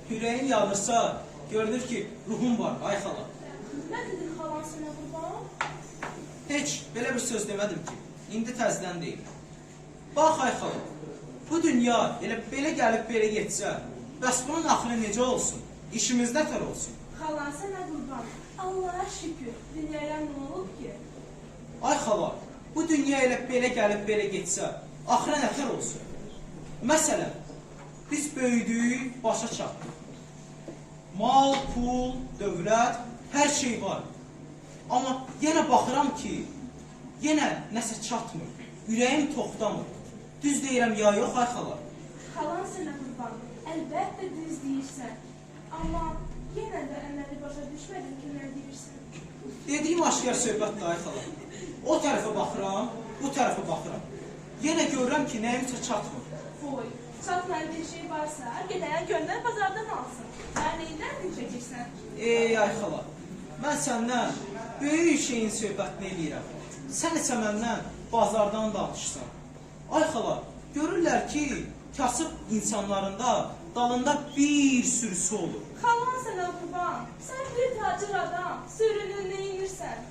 Yüreğin yanırsa görünür ki ruhum var, ay xala. Nə dedin xalan sənə qurban? Heç belə bir söz demədim ki, indi təzdən deyil. Bax ay xala, bu dünya elə belə gəlib belə getsə, bəs bunun axırı necə olsun? İşimiz nətər olsun? Xalan sənə qurban. Allaha şükür, dünyaya nə olub ki? Ay xala, bu dünya elə belə gəlib belə getsə, axırı nətər olsun? Məsələn, biz böyüdük, başa çatdıq. Mal, pul, dövlət, hər şey var. Amma yenə baxıram ki, yenə nəsə çatmır. Ürəyim toxtamır. Düz deyirəm ya yox ay xala? Xalan sənə qurban. Əlbəttə düz deyirsən. Amma yenə də əməli başa düşmədim ki, nə deyirsən. Dediyim aşkar söhbətdir ay xala. O tərəfə baxıram, bu tərəfə baxıram. Yenə görürəm ki, nəyimsə çatmır. Boy, çatmayan bir şey varsa, gedəyən göndər bazardan alsın. Sən neydən düşəcəksən? Ey ay xala, mən səndən böyük şeyin söhbətini eləyirəm. Sən isə məndən bazardan danışsan. Ay xala, görürlər ki, kasıb insanlarında dalında bir sürüsü olur. Xalan sənə qurban, sən bir tacir adam, sürünün neyinirsən?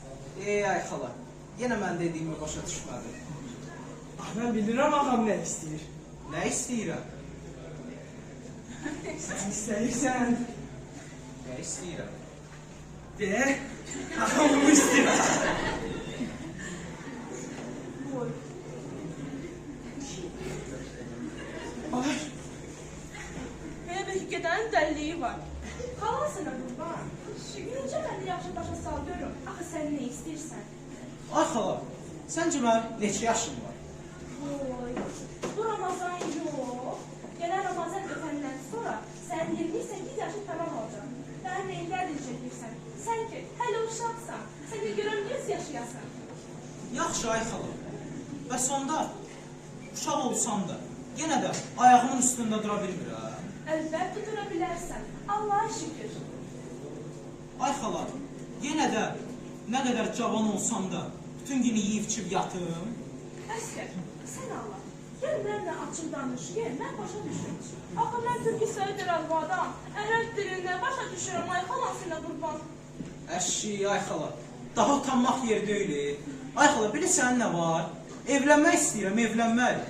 Ey ay xala, yenə mən dediyimi başa düşmədim. Mən bilirəm ağam nə istəyir. Nə istəyirəm? Sən istəyirsən. Nə istəyirəm? De, ağam bu istəyir. Boy. Ay, Mənə belki gedənin dəliliyi var. Xalan sənə qurban. Necə məni yaxşı başa sal görüm. Axı sən nə istəyirsən? Ay xala, səncə mən neçə yaşım var? Boy. Bu Ramazan yox. Gələn Ramazan ötəndən sonra sən 28 yaşı tamam olacaq. Daha neylər çəkirsən? Sən ki, hələ uşaqsan. Sən ki, görəm 100 yaşayasan. Yaxşı ay xala. Bəs onda uşaq olsam da, yenə də ayağımın üstündə dura bilmirəm. Əlbəttə dura bilərsən. Allaha şükür. Ay xala, yenə də nə qədər cavan olsam da, bütün günü yeyib-içib yatım. Əskər, sən Allah. Gəl mənimlə açıq danış, gəl, mən başa düşürüm. Axı mən Türk İsrail adam, ərəb dilindən başa düşürəm, ay xalan sənə qurban. Əşi, ay xala, daha utanmaq yeri deyil. Ay xala, bilirsən nə var? Evlənmək istəyirəm, evlənmək.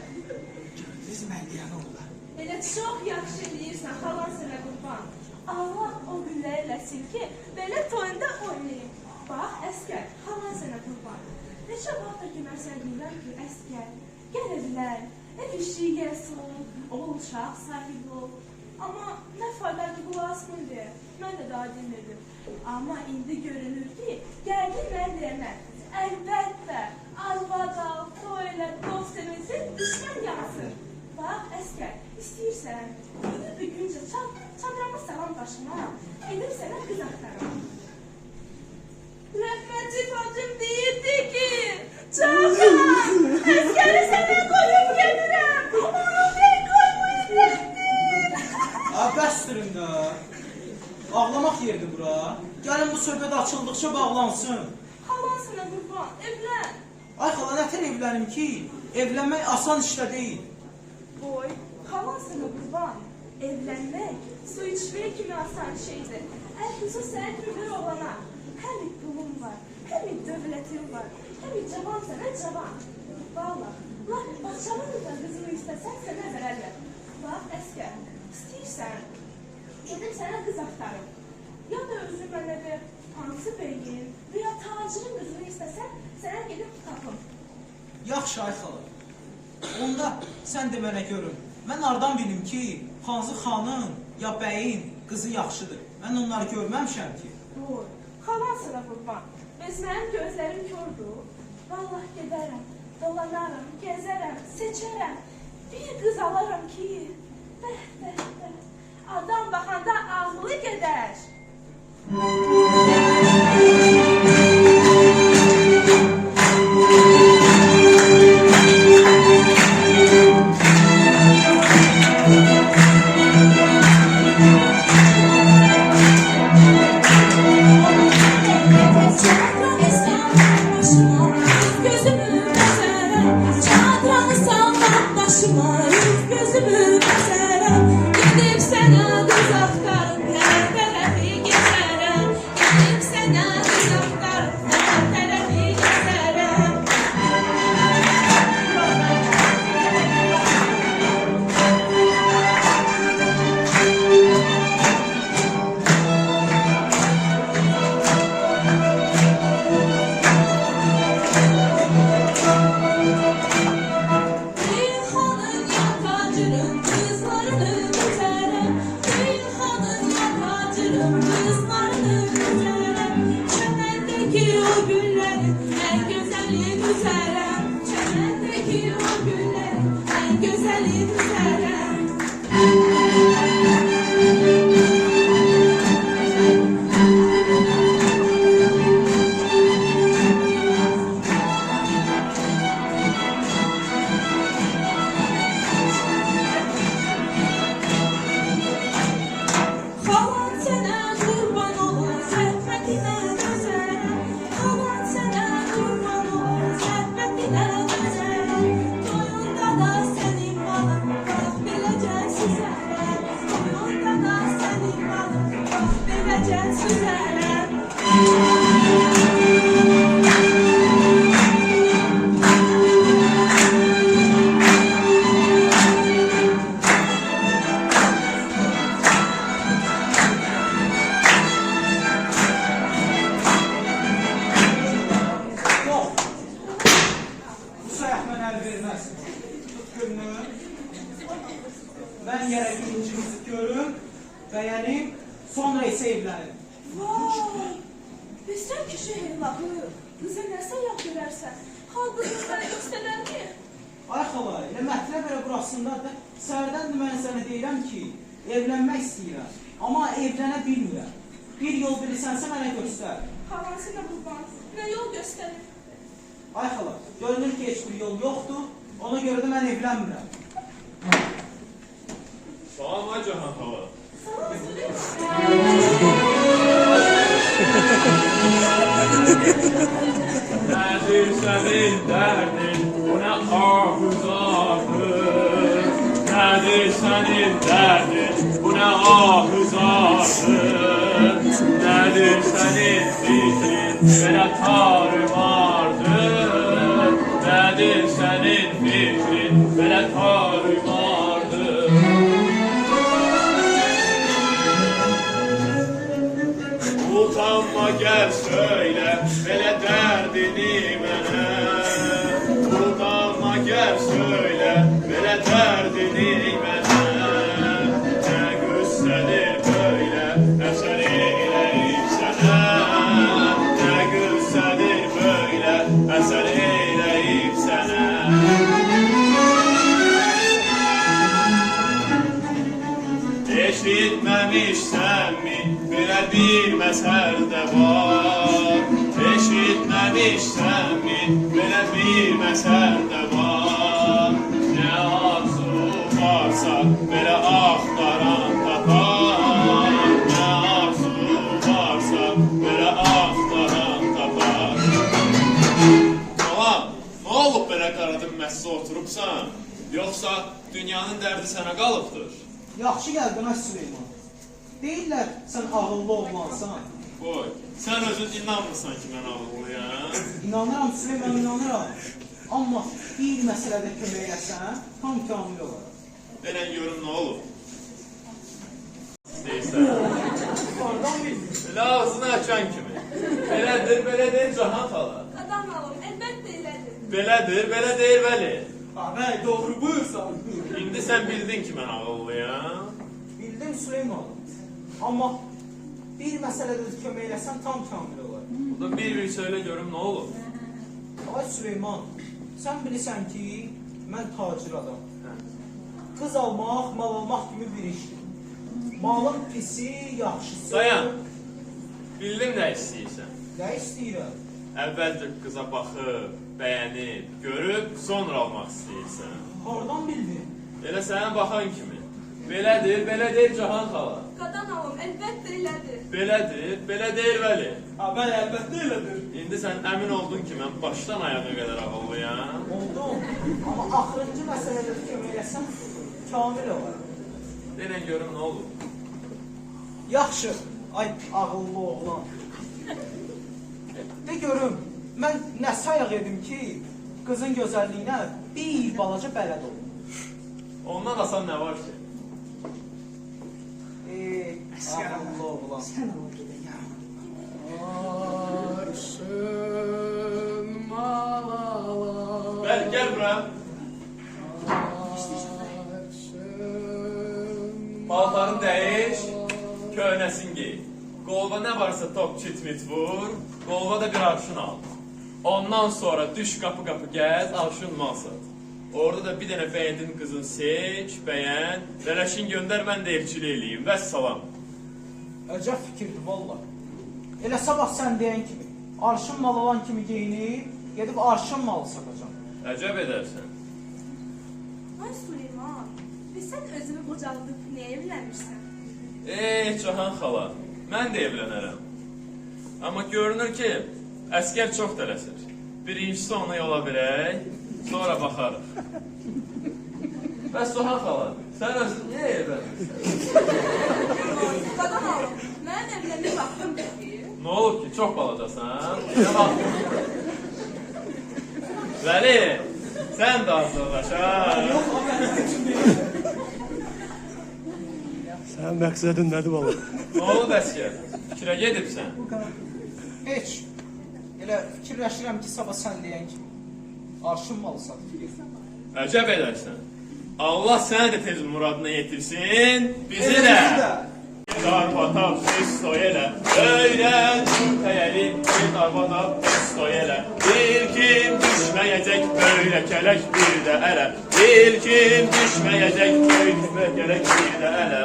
gördünüz mən deyən oğlan. Elə çox yaxşı eləyirsən, xalan sənə qurban. Allah o günləri eləsin ki, belə toyunda oynayayım. Bax, Əskər, xalan sənə qurban. Neçə vaxtdır ki, mən sən deyirəm ki, Əskər, gəl evlən, ev işi gəlsin, oğul uşaq sahibi ol. Amma nə fayda ki, qulaq asmırdı. Mən də daha dinlədim. Amma indi görünür ki, gəldi mən deyəməm. Əlbəttə, arvad al, toy elə, dost eminsin, düşmən yansın. İstəyirsən, bir güncə çadrama salam başıma, edib sənə qız axtarım. Rəhmətli bacım deyirdi ki, Cavan, əskəri sənə qoyub gəlirəm, onu ben qoymayıb. Bəsdirin də. Ağlamaq yerdir bura. Gəlin bu söhbət açıldıqca bağlansın. Xalan sənə qurban, evlən. Ay xala, nətər evlənim ki? Evlənmək asan işlə deyil. Boy, xalan sənə qurban, evlənmək su içmək kimi asan şeydir. Əlbəttə sənə kimi bir olana, həm pulun var, həm dövlətin var, həm cavan sənə cavan. Vallahi, laf baxçanın da qızını istəsən sənə verərlər. Bax, əskər, istəyirsən, gedib sənə qız axtarım. Ya da özü mənə ver, hansı beyin, veya tacirin qızını istəsən, sənə gedib tapım. Yaxşı ay xala. Onda sən de mənə görün. Mən hardan bilim ki, hansı xanın ya bəyin qızı yaxşıdır. Mən onları görməmişəm ki. Dur, xalan sənə qurban. Biz mənim gözlərim kördür. Vallahi gedərəm, dolanarım, gəzərəm, seçərəm. Bir qız alaram ki, bəh. Adam baxanda ağlı gedər. Ben yere incimizi görüm, beğenim, sonra ise evlenim. Vay! Bilsən ki, şehirlahı, qıza nəsə yap görərsən, xalqını sənə göstərər ki? Ay xala, elə mətləb elə burasındadır. Səhərdən də mən sənə deyirəm ki, evlənmək istəyirəm, amma evlənə bilmirəm. Bir yol bilirsənsə mənə göstər. Xalansına qurban, nə yol göstərir? Ay xala, görünür ki, heç bir yol yoxdur, ona görə də mən evlənmirəm. Salam ay Cahan xala. Salam Süleyman. Nədir sənin dərdin, bu nə ahuzardır? Nədir sənin dərdin, bu nə ahuzardır? Nədir sənin fikrin, belə tarımardır? Nədir sənin fikrin, belə tarımardır? Utanma gel söyle, belə dərdini mənə. Utanma gel söyle, belə dərdini mənə. Nə qüssədir böyle, əsər eləyib sənə. Nə qüssədir böyle, əsər eləyib sənə. belə bir məsəl də var. Eşitməmişsənmi, belə bir məsəl də var. Nə arzu varsa, belə axtaran tapar. Nə arzu varsa, belə axtaran tapar. Bala, nə olub belə qaradın məhsə oturubsan? Yoxsa dünyanın dərdi sənə qalıbdır? Yaxşı gəldin ha Süleyman. Deyirlər sən ağıllı olmalısan. Qoy, sən özün inanmırsan ki, mən ağıllıyam. İnanıram Süleyman, inanıram. Amma bir məsələdə kömək eləsən, tam kamil olar. Denən görüm nə olur. Deyirsən. Oradan bildin. Elə ağzını açan kimi. Belədir Cahan xala. Qadan alım, əlbəttə elədir. Belədir Vəli. Abi doğru buyursan. İndi sən bildin ki, mən ağıllıyam. Bildim Süleyman. Amma bir məsələdə kömək eləsən, tam kamil olar. Burada bir söylə görüm nə olur. Ay Süleyman, sən bilirsən ki, mən tacir adam. Qız almaq, mal almaq kimi bir işdir. Malın pisi, yaxşısı... Dayan. Bildim nə istəyirsən. Nə istəyirəm? Əvvəlcə qıza baxıb, bəyənib, görüb, sonra almaq istəyirsən. Hardan bildin? Elə sənə baxan kimi. Belədir Cahan xala. Qadan alım, əlbəttə elədir. Belədir Vəli. Abi əlbəttə elədir. İndi sən əmin oldun ki, mən başdan ayağa qədər ağıllıyam. Oldum. Amma axırıncı məsələdə kömək eləsən, kamil olar. Denən görüm nə olur. Yaxşı, ay ağıllı oğlan. De görüm, mən nə sayaq edim ki, qızın gözəlliyinə bir balaca bələd olum. Ondan asan nə var ki? Ağıllı oğlan. Sən ol gedə ya. Arşın malala. Gəl bura. Paltarını dəyiş, köhnəsini giy. Qolva nə varsa top çitmit vur, qolva da bir arşın al. Ondan sonra düş qapı gəz, arşın mal sat. Orada da bir dənə bəyəndin qızın seç, bəyən, lələşin göndər, mən də elçili eləyim. Vəssalam. Əcəb fikirdir, valla. Elə sabah sən deyən kimi, arşın mal olan kimi geyinib, gedib arşın malı satacam. Əcəb edərsən. Ay Süleyman, sən özünü qocaldıb niyə evlənmirsən? Cahan xala, mən də evlənərəm. Amma görünür ki, əskər çox tələsir. Birincisi ona yola verək, sonra baxarıq. Bəs Cahan xala, sən özün niyə evlənirsən? Qadan alım, mənim evlənmək vaxtım deyil. Nə olur ki, çox balacasan? Nə vaxtın? Vəli, sən də hazırlaşar. Sənin məqsədin nədir bala? Nə olub əskər? Fikrə gedibsən? Heç. Elə fikirləşirəm ki, sabah sən deyən kimi, arşın malı satır. Əcəb edərsən. Allah səni də tez muradına yetirsin, bizi də. Darbatap üstoy elə, öyrən təyəli, bir darbatap üstoy elə. Bir kim düşməyəcək, böyle kələk bir də ələ. Bir kim düşməyəcək, böyle kələk bir də ələ.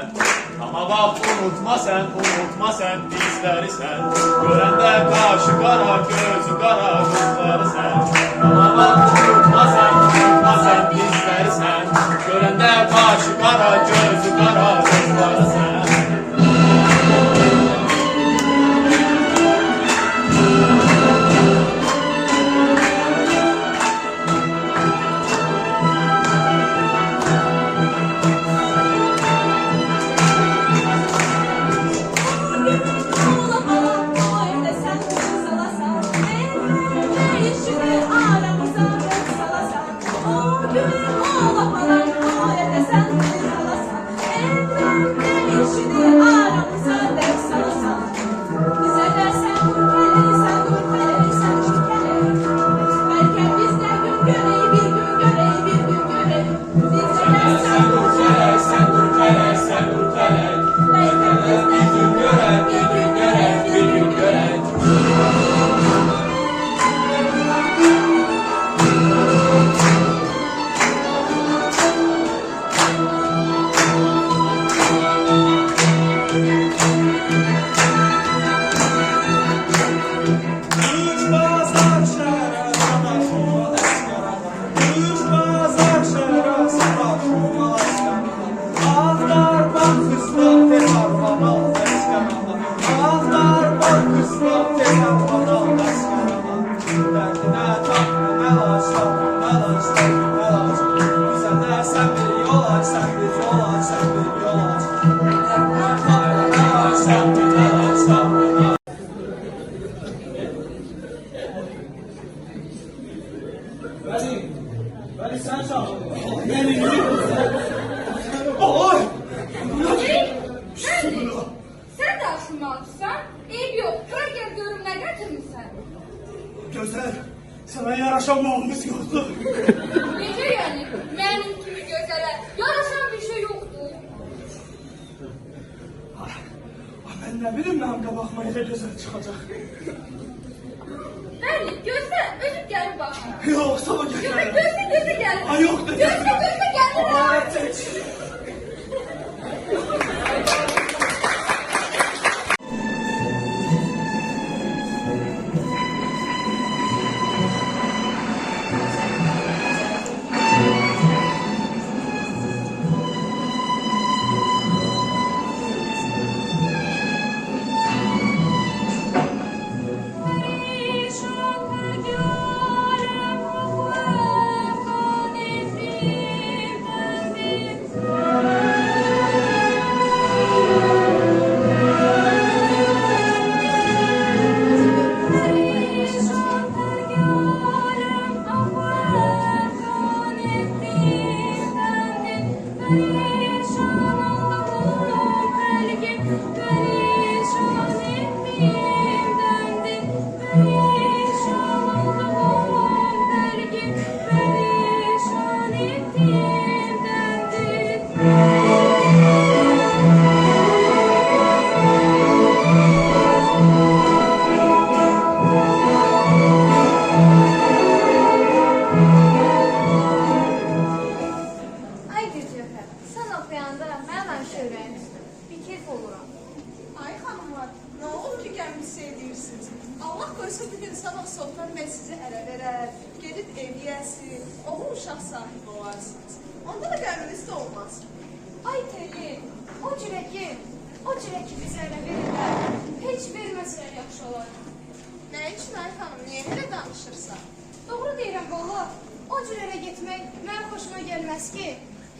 Amma bax, unutma sən bizləri sən. Görəndə qaşı qara, gözü qara, qızları sən. Amma bax, unutma sən bizləri sən. Görəndə qaşı qara, gözü qara, qızları sən. O gün yol aç, sən bir yol aç, sən bir yol aç. Sən bir yol aç, sən bir yol aç. Vəli sən çağırdın. Ay! Sen de aslında atsan, eyb yok. Bırak gel görüm ne getirmişsen. Gözəl, sənə yaraşan malımız yoxdur. Necə yani? Benim kimi gözele yaraşan bir şey yoktu. Mən nə bilim, mənim qabağıma elə gözəl çıxacaq. Belli, gözle özüm gelip bakma. Yox, sabah Yok, gətirəm. gözle gelip Ay, yok dedim. Gözle gelip Ay, çək. Ay Gülcəfər, sən oxuyanda mənim həmişə ürəyim istəyir. Bir keyf oluram. Ay xanımlar, nə olur ki gəlmiş edirsiniz? Allah qoysa bir gün sabah Sultan bəy sizi ərə verər, gedib evliyəsiz, oğul uşaq sahibi olarsınız. Onda da qəminiz də olmaz. Ay Teli, o cürəki bizə ərə verirlər. Heç verməsələr yaxşı olar. Nə üçün ay xanım, niyə elə danışırsan? Doğru deyirəm valla. O cür ərə getmək mənim xoşuma gəlməz ki.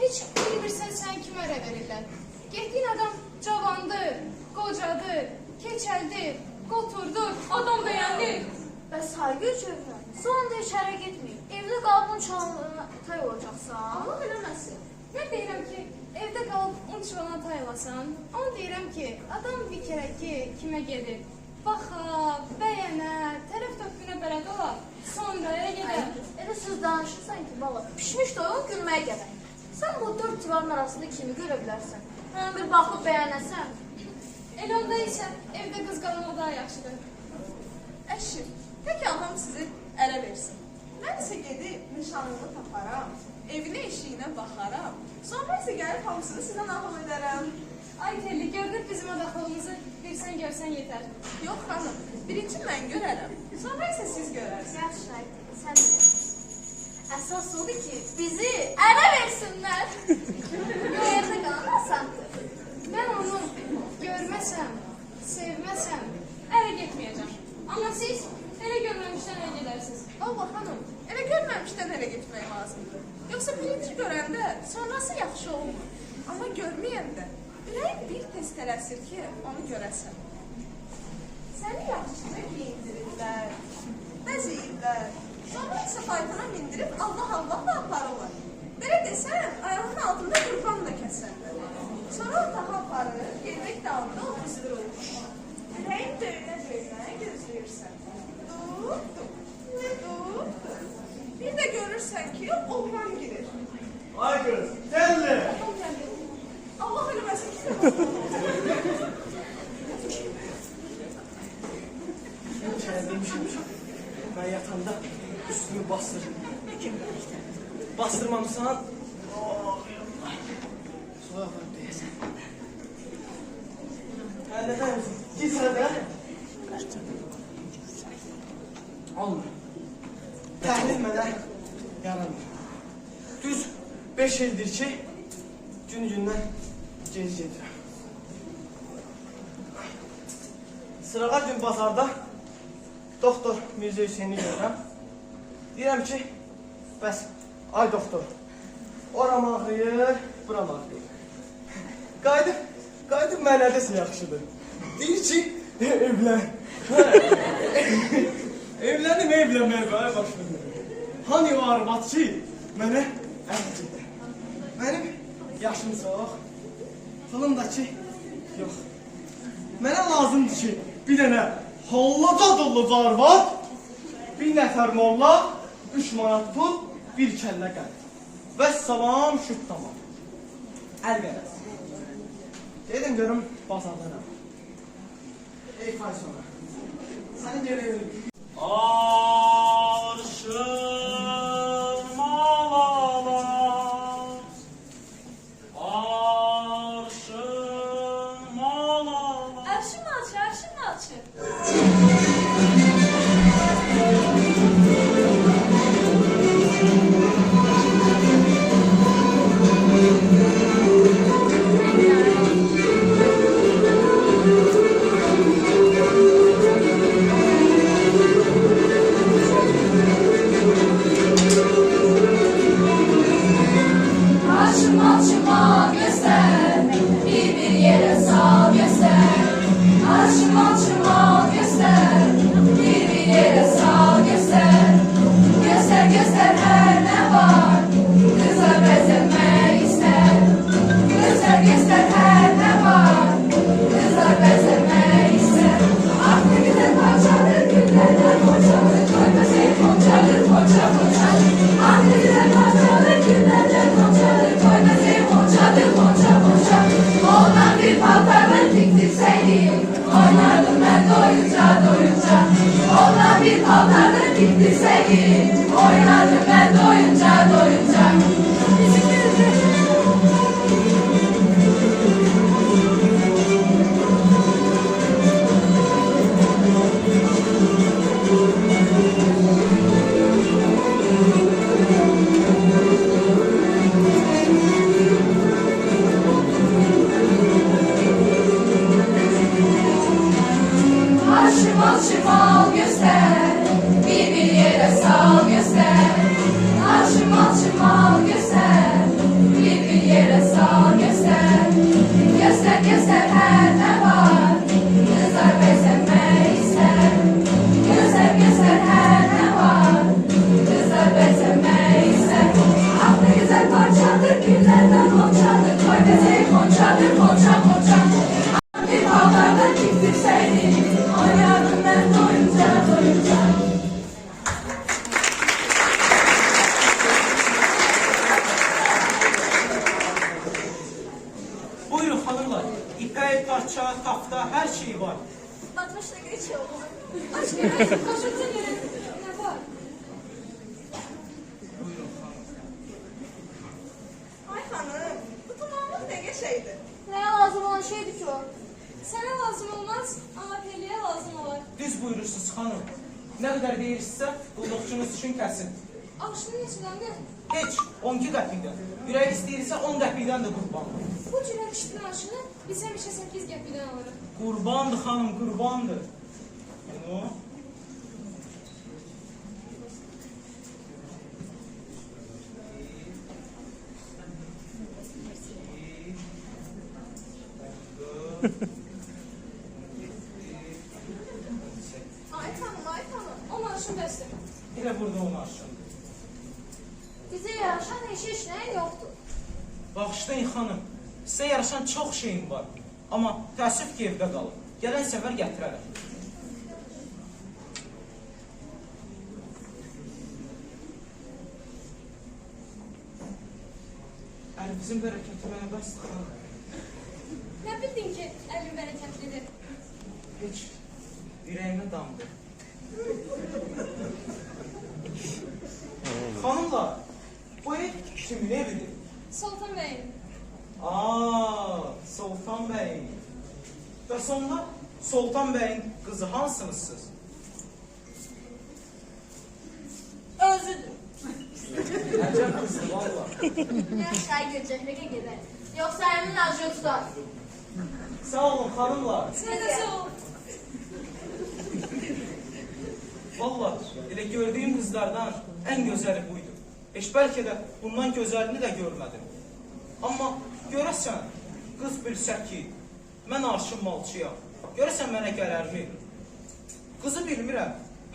Heç bilmirsən sən kimə ərə verirlər. Getdiyin adam cavandır, qocadır, keçəldir, qoturdur, adam bəyəndir. Bəs Haygül Cövhər, sonunda heç ərə getməyib. Evdə qalıb çalınığına tay olacaqsan. Allah eləməsin. Mən deyirəm ki, evdə qalıb unçuvana taylasan. Onu deyirəm ki, adam bir kərə ki, kimə gedir? Baxa, bəyənə, tərəf tökünə bələd olar. Sonra ərə gedər. Elə söz danışırsan ki, bala, pişmiş doyun gülməyə gələr. Sən bu dörd divarın arasında kimi görə bilərsən? Mən bir baxıb bəyənəsən. Elə onda isə evdə qız qalmaq daha yaxşıdır. Əşi, peki Allahım sizi ərə versin. Mən isə gedib nişanlını taparam, evine eşiyinə baxaram. Sonra isə gəlib hamısını sizə nağıl edərəm. Ay Telli, görünür bizim adaxılımızı bilsən görsən yetər. Yox xanım, birinci mən görərəm. Sonra isə siz görərsiniz. Yaxşı, Haygül, sən de. Əsas odur ki, bizi ərə versinlər. Yerdə qalan asandır. Mən onu görməsəm, sevməsəm, ərə getməyəcəm. Amma siz elə görməmişdən ərə gedərsiniz. Allah xanım, elə görməmişdən elə getmək lazımdır. Yoxsa birinci görəndə sonrası yaxşı olmur. Amma görməyəndə ürəyim bir tez tələsir ki, onu görəsən. Səni yaxşıca giyindirirlər, bəzəyirlər. Sonra isə faytona mindirib Allah da aparırlar. Belə desən, ayağının altında qurban da kəsərlər. Sonra otağa aparır, yemək dalında otuzdurur. Ürəyim döyünə gözləyirsən. Dur. Bir də görürsən ki, oğlan girir. Ay qız, dəlli. Allah eləməsin ki, Mən yatanda üstümü bastır. Bastırmamısan, soya var deyəsən. Həllədər misin? Git hədə. Olmur. Təhlil mənə yaramır. Düz 5 ildir ki, gün-gündən geri gedirəm. Sırağa gün bazarda doktor Mirzə Hüseyni görürəm. Deyirəm ki, bəs, ay doktor, oram ağrıyır, var. Qayıdıb mənə desə yaxşıdır. Deyir ki, evlən. Evlənməyə başladım. Hani o arvad ki, mənə əmcikdir. Mənim yaşım çox, pulum da ki, yox. Mənə lazımdır ki, bir dənə hollaca arvad, bir nəfər molla, 3 manat pul, bir kəllə qənd. Və salam, şüt tamam. Əl verəz. Dedim görüm, bazardanam. Ey fay sonra. Səni görüyorum. Arşın malalar, arşın malalar. Arşın alçı. Alçıma göster, bir yere sal göster. Alçıma göster, bir yere sal göster. Göster her ne var, kıza benzemek ister. Göster her ne var, kıza benzemek ister. Aklı güzel parçadır, güllerden konçadır. Koyma seni konçadır, konça. Aklı güzel parçadır, güllerden konçadır. Koyma seni konça. Oğlan bir paltarla diktirseydim, oynardım ben doyunca. Oğlan bir paltarla diktirseydim, oynardım ben doyunca. Alçıma göster, bir yere sal göster. Alçıma göster, bir yere sal göster. Göster her ne var, kızlar benzemek ister. Göster her ne var, kızlar benzemek ister. Aklı güzel parçadır, güllerden konçadır. Koy bezeyi konçadır, konça. Bir paltarda diktirseydim, oynardım ben doyunca. Buyurun hanımlar. İpek, parça, tafta, her şey var. Batmışla geçiyor. Aç gelin, koşulca gelin. Ne var? Buyurun hanım. Ay hanım, bu tamamlık ne geçeydi? Neye lazım olan şeydi ki o? Sana lazım olmaz ama Peli'ye lazım olur. Düz buyurursunuz hanım. Ne kadar değilse qulluqçunuz üçün kəsin. Aşını neçədəndir? Heç 12 qəpikdən. Ürək istəyirsə 10 qəpikdən də qurban. Bu cürə piştin aşını biz həmişə 8 qəpikdən alırıq. Qurbandır xanım, qurbandır. Bunu Ay tanım, o maaşın bəsdir. elə burada onu aşın. Bize yaraşan eşi ne yoktu. Bağışlayın xanım, sizə yaraşan çox şeyim var. Amma təəssüf ki, evdə qalıb. Gələn səfər gətirərəm. Əlinizin bərəkəti mənə bəsdir xanım. Nə bildin ki, əlin bərəkətlidir? Heç ürəyimə damdı. Xanımlar, bu ev kimin evidir? Sultan bəyin. Sultan bəyin. Bəs onlar Sultan bəyin qızı hansınızsınız? Özüdür. Əcəb qızdır, valla. Yaşay göcekliğe gider. Yoksa emin acı tutar. Sağ olun xanımlar. Sən də sağ ol. Valla, elə gördüyüm qızlardan ən gözəli buydu. Heç bəlkə də bundan gözəlini də görmədim. Amma görəsən, qız bilsə ki, mən arşın malçıyam. Görəsən mənə gələrmi? Qızı bilmirəm.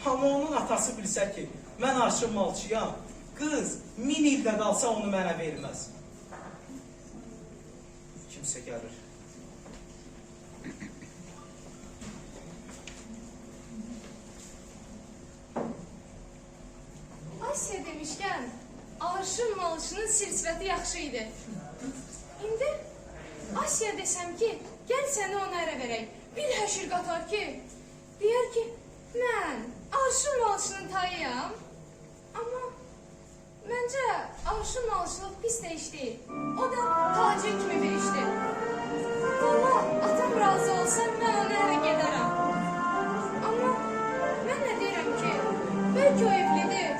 Amma onun atası bilsə ki, mən arşın malçıyam. Qız 1000 ildə qalsa onu mənə verməz. Kimsə gəlir. Asiya demişkən, arşın malışının sir-sifəti yaxşı idi. İndi Asiya desəm ki, gəl səni ona ərə verək. Bir həşir qatar ki, deyər ki, mən arşın malışının tayıyam. Amma məncə arşın malışılıq pis də iş deyil. O da tacir kimi bir işdir. Valla atam razı olsa mən ona ərə gedərəm. Amma mən nə deyirəm ki, bəlkə o evlidir,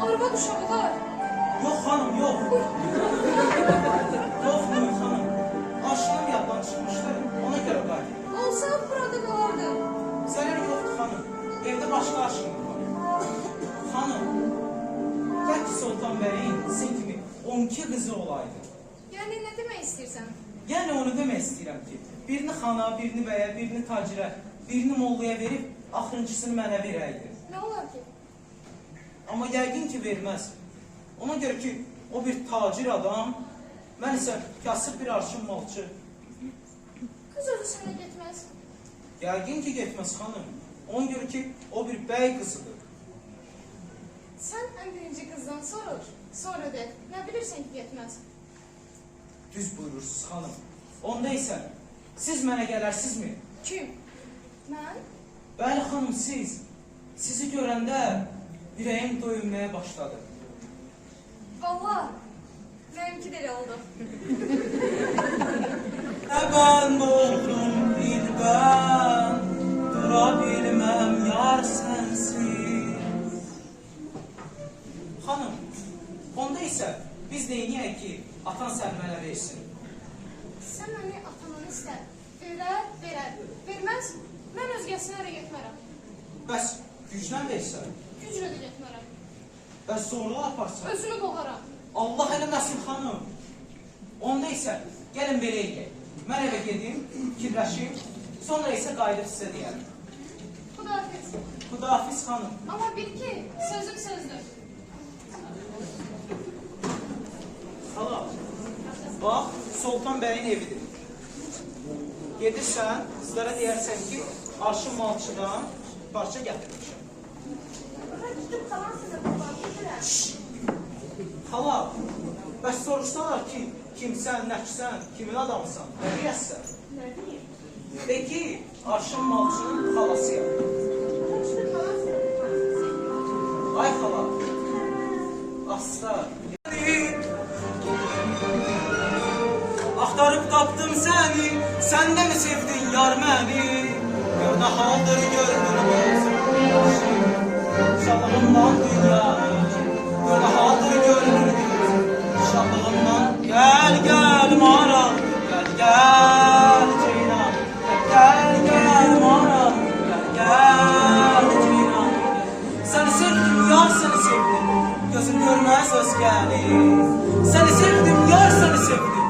arvad uşağı var. Yox xanım, yox. Yox xanım. Aşığım yaddan çıxmışdı. Ona görə qayıt. Olsa burada qalardı. Zərər yoxdur xanım. Evdə başqa aşığım var. Xanım, gəl ki Sultan Bəyin sizin kimi 12 qızı olaydı. Yəni nə demək istəyirsən? Yəni onu demək istəyirəm ki, birini xana, birini bəyə, birini tacirə, birini mollaya verib, axırıncısını mənə verəydi. Nə olar ki? Amma yəqin ki verməz. Ona görə ki, o bir tacir adam, mən isə kasıb bir arşın malçı. Qız özü sənə getməz. Yəqin ki getməz xanım. Ona görə ki, o bir bəy qızıdır. Sən ən birinci qızdan sorur, sonra de. Nə bilirsən ki getməz? Düz buyurursunuz xanım. Onda isə siz mənə gələrsinizmi? Kim? Mən? Bəli xanım, siz. Sizi görəndə ürəyim döyünməyə başladı. Valla, mənimki də elə oldu. Nə mən oldum bir ben, dura bilməm yar sensiz. Xanım, onda isə biz neyniyək ki, atan sən mənə versin? Sən məni atanın istər. Verər, verər. Verməz, mən özgəsinə ərə getmərəm. Bəs güclə versən? Güclə də getmərəm. Bəs zorla aparsan? Özünü boğaram. Allah eləməsin xanım. Onda isə gəlin belə eləyək. Mən evə gedim, fikirləşim, sonra isə qayıdıb sizə deyərəm. Xudahafiz. Xudahafiz xanım. Amma bil ki, sözüm sözdür. Hala, bax, Sultan Bəyin evidir. Gedirsən, qızlara deyərsən ki, arşın malçıdan parça gətirmişəm. Hala, bəs soruşsalar ki, kimsən, nəçsən, kimin adamsan, nə deyəsən? Nə deyim? De ki, arşın malçının xalasıyam. Ay xala, asta. Axtarıb tapdım səni, sən də mi sevdin yar məni? Gör nə haldır görünür gözüm, şadlığımdan dünyayı. Gör nə haldır görünür gözüm, şadlığımdan. Gəl, gəl maram, gəl, gəl ceylan. Gəl, gəl maram, gəl, gəl ceylan. Səni sevdim, yar səni sevdim, gözüm görməz özgəni. Səni sevdim, yar səni sevdim,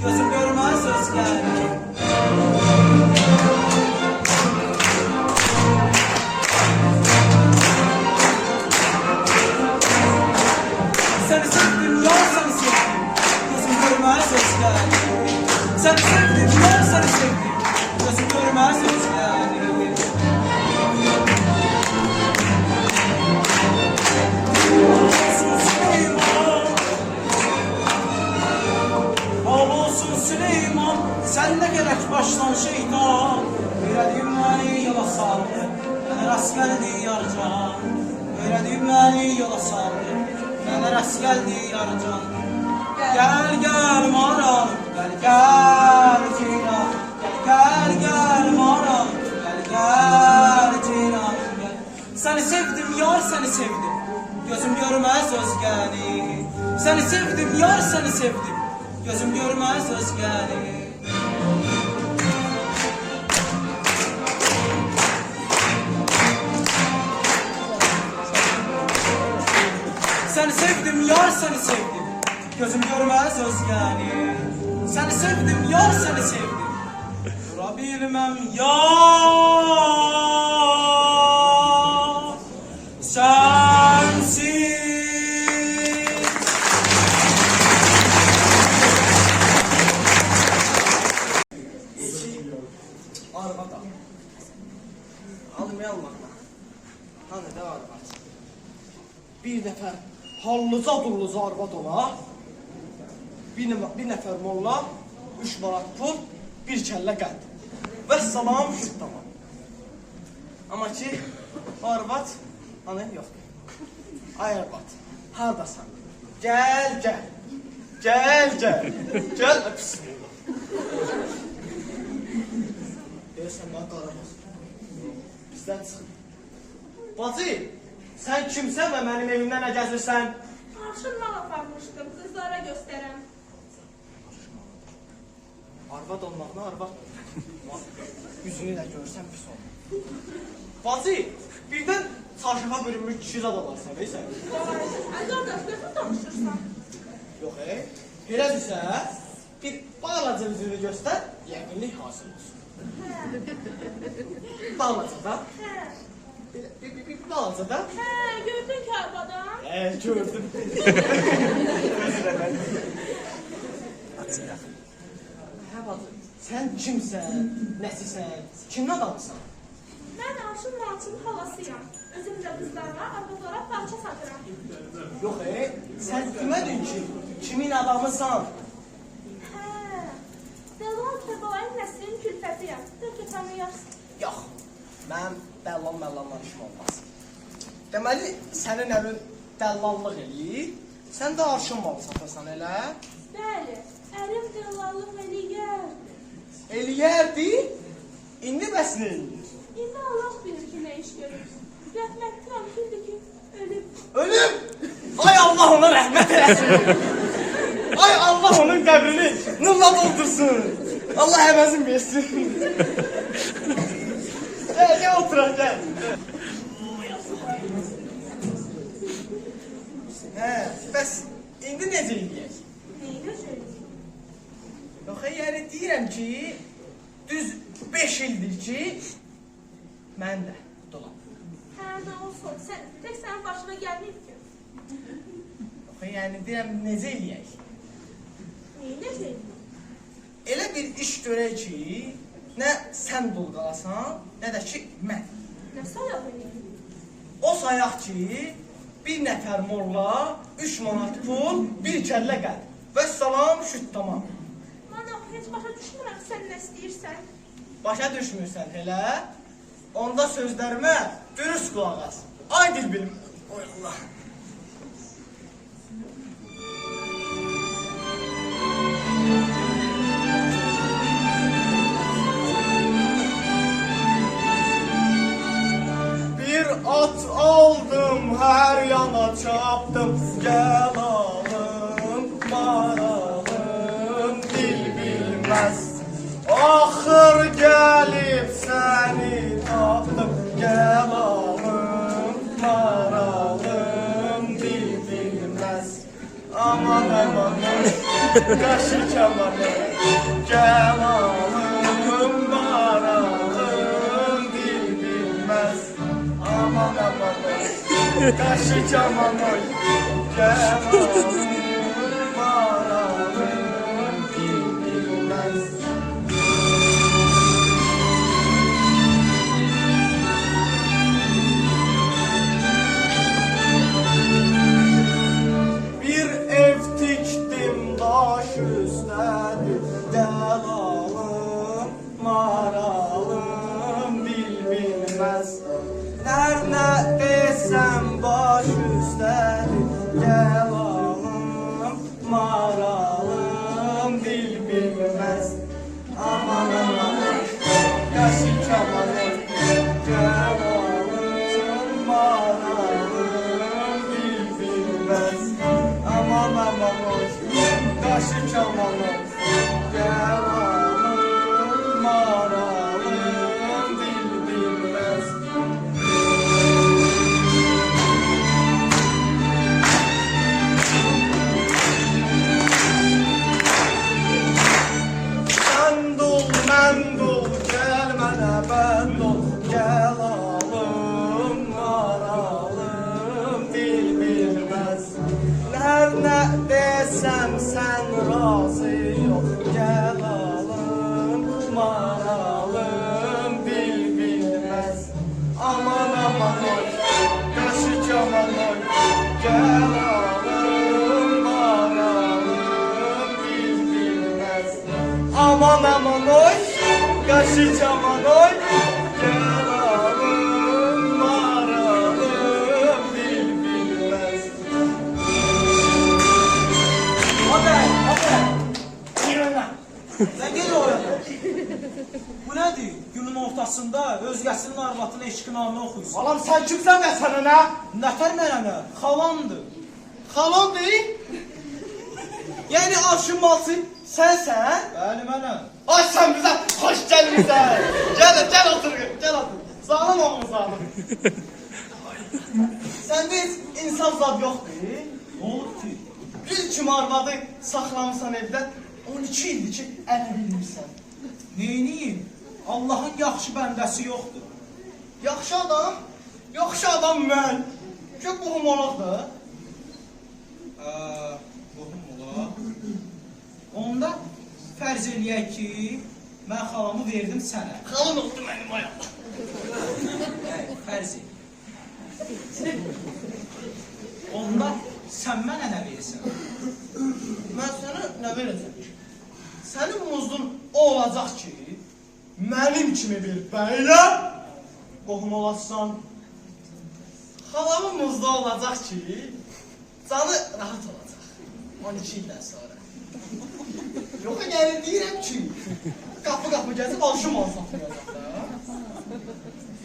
gözüm görməz özgəni. Səni sevdim, yar səni sevdim, gözüm görməz özgəni. Səni sevdim, yar səni sevdim, gözüm görməz özgəni. Olsun Süleyman, sen de gerek baştan şeytan. Öğredim beni yola saldı, bana rast geldi yarcan. Öğredim beni yola saldı, bana rast geldi yarcan. Gel gel maram, gel gel ceylan. Gel gel maram, gel gel ceylan. Seni sevdim yar seni sevdim, gözüm görmez özgəni. Seni sevdim yar seni sevdim, gözüm görmez özgəni. Seni sevdim yar seni sevdim, gözüm görmez özgəni. Səni sevdim, yar səni sevdim. Dura bilməm yar sensiz. Arvad al. Almayalım arvad. Hani de arvad. Bir nəfər hallıca dulluca arvad ola. Bir nəfər molla, 3 manat pul, bir kəllə qənd. Və salam şüt tamam. Amma ki, arvad, hani yoxdur. Ay arvad, haradasan? Gəl, gəl. Gəl, gəl. Gəl, pis. Deyirsən, mənə qaramaz. Bizdən çıxın. Bacı, sən kimsən və mənim evimdə nə gəzirsən? Arşınla aparmışdım, qızlara göstərəm. Arvad olmağına arvad. Üzünü də görsən pis olur. Bacı, birdən çarşafa bürünmüş kişi zad olarsan, sən? Ay qardaş, nəsə danışırsan? Yox, elədirsə, bir balaca üzünü göstər, yəqinlik hasıl olsun. Balaca da, Hə, bir balaca da. hə, gördün ki arvadan? Gördüm. Hə, bacı, sən kimsən, nəsisən, kimin adamısan? Mən Arşın Malçının halasıyam. Özüm də qızlarla, arvadlara parça satıram. Yox, sən demədin ki, kimin adamısan? Hə, Dəlal Kərbalayın nəslinin külfətiyəm. Bəlkə tanıyarsın. Yox, mənim dəllallarla işim olmaz. Deməli, sənin əvin dəllallıq eləyir, sən də arşın malı satarsan elə? Bəli, ərim dəlallıq eləyər. Eləyərdi, indi bəs nə eləyir? İndi Allah bilir ki, nə iş görür. Rəhmətli amkildir ki, ölüb. Ölüm! Ay Allah ona rəhmət eləsin! Ay Allah onun qəbrini nurla doldursun! Allah əvəzin versin! Gəl oturaq, gəl! Hə, bəs indi necə eləyək? Neyi gözləyir? Yox, yəni deyirəm ki, düz 5 ildir ki, mən də dolam. Hə, nə olsun, tək sənin başına gəlməyib ki. Yox, yəni deyirəm, necə eləyək? Neyi gözləyir? Elə bir iş görək ki, nə sən dul qalasan, nə də ki, mən. Nə sayaq eləyir? O sayaq ki, bir nəfər molla, 3 manat pul, bir kəllə qənd. Və salam, şüt tamam. Mən axı heç başa düşmürəm sən nə istəyirsən. Başa düşmürsən elə? Onda sözlərimə dürüst qulaq as. Ay dil bilim. Oy Allah. Bir at aldım, hər yana çapdım. Gəl alım, maralım, dil bilməz. Axır gəlib səni tapdım. Gəl alım, maralım, dil bilməz. Aman aman, qaşı kamanı. Gəl alım, maralım, dil bilməz. Aman aman, qaşı kamanı. Gəl alım, maralım, dil bilməz. Bir ev tikdim daş üstədir. Gəl alım, maralım, dil bilməz. Hər nə desəm baş üstədir. Gəl alım, maralım, dil bilməz. Aman aman, qaşı kamanı. Gəl alım, maralım, dil bilməz. Aman aman, qaşı kamanı. Gəl alım, maralım, dil bilməz. mən razıyam. Gəl alım, maralım bil bilməz. Aman aman oy, qaşık aman oy. Gəl alım, maralım bil bilməz. Aman aman oy, qaşık aman oy. Gəl alım, maralım bil bilməz. Abi. Sən gecə oyadın. Bu nədir? Günün ortasında özgəsinin arvatına eşkin alını oxuyursun. Balam sən kimsən və sənə nə? Nətər mənə? Xalandır. Xalan deyil. Yəni aşınması sənsən? Bəli mənə. Ay sən bizə xoş gəlmirsən. Gəl otur, gəl otur. Sağlam oğlum, sağlam. Səndə heç insan zad yoxdur. Nə olub ki? Gül kimi arvadı saxlamısan evdə. 12 ildir ki, ələ bilmirsən. Neyniyim? Allahın yaxşı bəndəsi yoxdur. Yaxşı adam mən. Köp qohum olaq da. Qohum ola. Onda fərz eləyək ki, mən xalamı verdim sənə. Xalan oldu mənim ayağım. Fərz el. Onda sən mənə nə verirsən? Mən sənə nə verəcəm? Sənin muzun o olacaq ki, mənim kimi bir bəylə qohum olasın. Xalamın muzda olacaq ki, canı rahat olacaq. 12 ildən sonra. Yox, yəni deyirəm ki, qapı gəzib alışım olsaq olacaq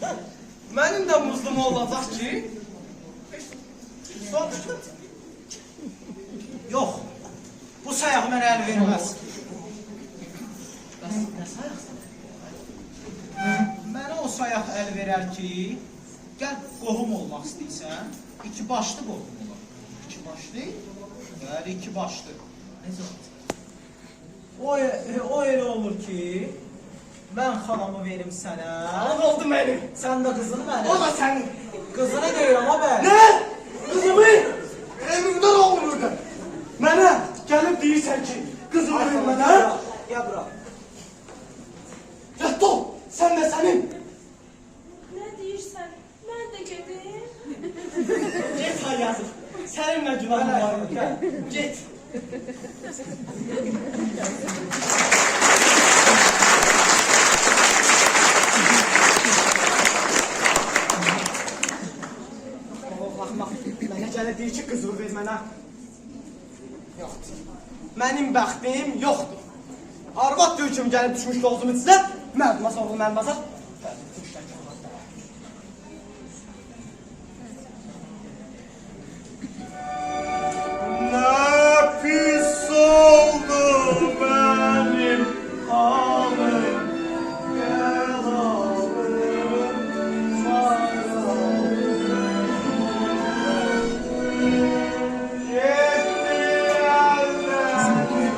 da. Mənim də muzlum olacaq ki, son tutacaq. Yox, bu sayaq mənə əl verməz. Nə sayaqsan? Mənə o sayaq əl verər ki, gəl qohum olmaq istəyirsən, iki başlı qohum olar. İki başlı? Bəli, iki başlı. Necə olacaq? O elə olur ki, mən xalamı verim sənə. Xalam oldu mənim. Sən də qızını mənə. O da sənin. Qızını deyirəm ha bəli. Nə? Qızımı? Evimdən olmurdu. Mənə gəlib deyirsən ki, qızımı ver mənə. Gəl bura. Rədd ol, sən də sənin. Nə deyirsən? Mən də gedim. Get ha yazıq. Sənin nə günahın var? Gəl. Get. Baxmaq, mənə gələ deyir ki, qızımı ver mənə. Yoxdur. Mənim bəxtim yoxdur. Arvad gül kimi gəlib düşmüş dozumun içinə, mərduma sorğu mən basaq. Ne pis oldu benim halim. Gel alım, saralım. Yetti elden yarım.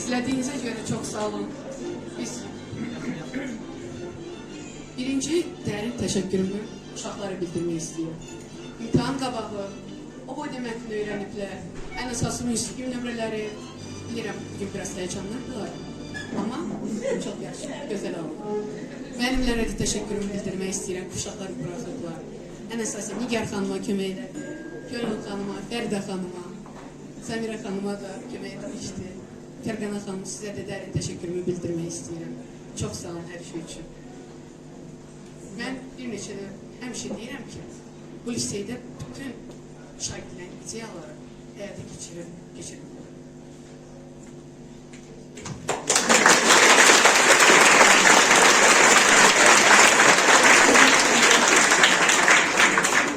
İzlediğinize göre çok sağ olun. Biz birinci derin teşekkürümü uşaqlara bildirmək istəyirəm. İmtahan qabağı o boyda mətni öyrəniblər. Ən əsası musiqi nömrələri bilirəm bugün biraz həyecanlıdırlar. Amma çox yaxşı, gözəl oldu. Müəllimlərə də təşəkkürümü bildirmək istəyirəm ki, uşaqları buraxırdılar. Ən əsası Nigar xanıma kömək elədi. Gönül xanıma, Fəridə xanıma, Səmirə xanıma da kömək etmişdi. Fərqana xanım, sizə də dərin təşəkkürümü bildirmək istəyirəm. Çox sağ olun hər şey üçün. Mən bir neçə də həmişə deyirəm ki, bu liseydə bütün şagirdlərin ideyaları həyata keçirir.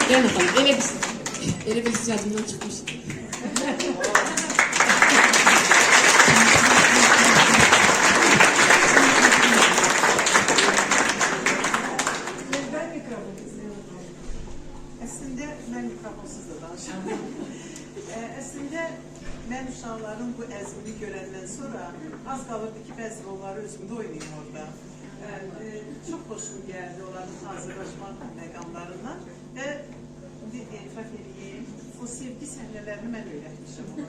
Gəlin xanım, elə bilsiz yadımdan çıxmışdı. Əslində, mən mikrofonsuz da danışıram. Əslində, mən uşaqların bu əzmini görəndən sonra az qalırdı ki, bəzi rolları özümdə oynayayım orada. Çox xoşum gəldi onların hazırlaşmaq məqamlarından və etiraf edeyim, o sevgi səhnələrini mən öyrətmişəm ona.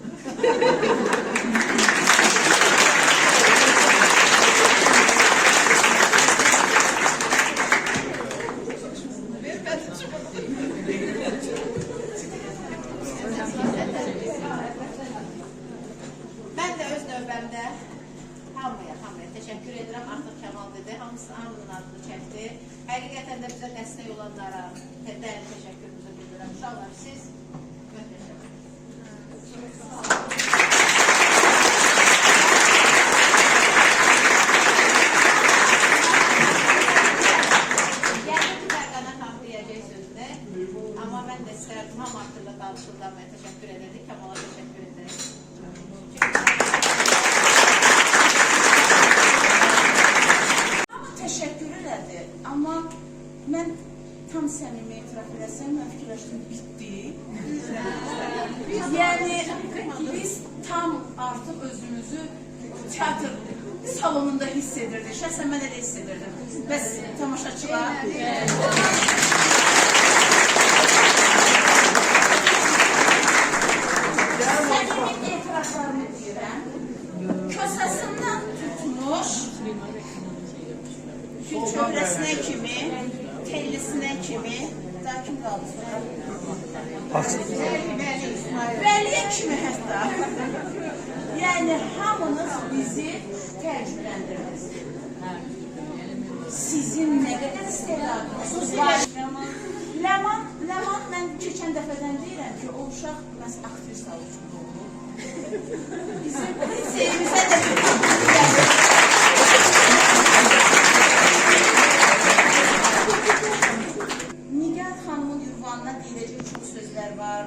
Mən də öz növbəmdə hamıya təşəkkür edirəm. Artıq Kəmal dedi, hamının adını çəkdi. Həqiqətən də bizə dəstək olanlara dərin təşəkkürümüzü bildirəm. Uşaqlar, siz Gəlin ki, Fərqana xanım deyəcək sözünü. Amma mən də istərdim, hamı haqqında danışıldamaya təşəkkür edirdik. Kəmala təşəkkür edirəm. Təşəkkür elədi, amma mən tam səmimi etiraf eləsəm, mən fikirləşdim, bitdi. Yəni, biz tam artıq özümüzü teatr salonunda hiss edirdik. Şəxsən mən elə hiss edirdim. Bəs tamaşaçılar... Səmimi etiraflarını deyirəm. Kösəsindən tutmuş, çövrəsinə kimi, tellisinə kimi, daha kim qaldı sonra? Vəliyə kimi hətta. Yəni, hamınız bizi təcrübələndirdiniz. Sizin nə qədər istedadınız var? Ləman, mən keçən dəfədən deyirəm ki, o uşaq məhz aktrisa üçün oldu. Bizim liseyimizə də Nigar xanımın ünvanına deyiləcək çox sözlər var.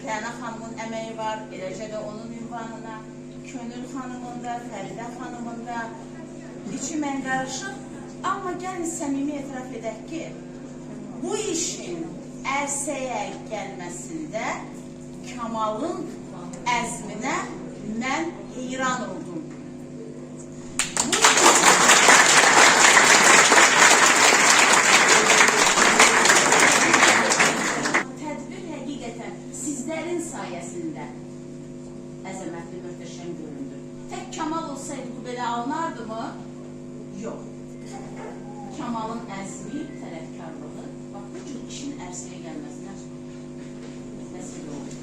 Rəna xanımın əməyi var, eləcə də onun ünvanına. Könül xanımın da, Fəridə xanımın da. İçi mən qarışıq. Amma gəlin səmimi etiraf edək ki, bu işin ərsəyə gəlməsində Kamalın əzminə mən heyran oldum. Tədbir həqiqətən sizlərin sayəsində əzəmətli, möhtəşəm göründü. Tək Kamal olsaydı bu belə alınardı mı? Yox. Kamalın əzmi, tərəfkarlığı, bax bu cür işin ərsəyə gəlməsinə vəsilə oldu.